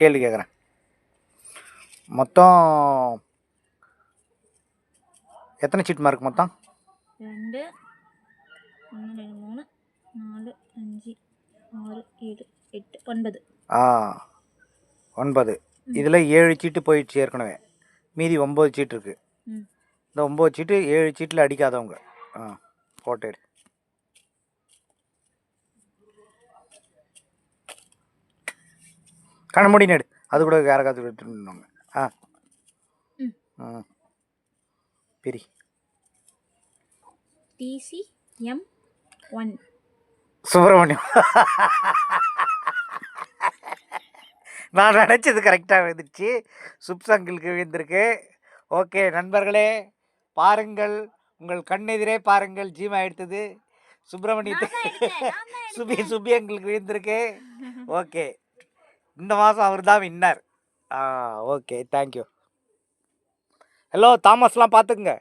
கேள்வி கேட்குறேன். மொத்தம் எத்தனை சீட் மார்க் மொத்தம்? 2 1 2 3 4 5 6 7 8 9. 9. இதில் 7 சீட்டு போயிடுச்சு ஏற்கனவே. மீதி 9 சீட்டு இருக்குது. இந்த 9 சீட்டு 7 சீட்டில் அடிக்காதவங்க. போட்டு எடு. கண்ண நடு. அது கூட வேற காத்து எடுத்துருந்தாங்க. பிரி. TCM1 சுப்பிரமணியம். நான் நினச்சது கரெக்டாக வந்துடுச்சு. சுப்சங்கிளுக்கு விழுந்திருக்கு. ஓகே நண்பர்களே, பாருங்கள், உங்கள் கண்ணெதிரே பாருங்கள். ஜீமா எடுத்தது சுப்பிரமணியத்துக்கு சுபியங்களுக்கு விழுந்திருக்கு. ஓகே, இந்த மாதம் அவர் தான் வின்னர். Okay, thank you. ஹலோ தாமஸ்லாம் பார்த்துக்குங்க.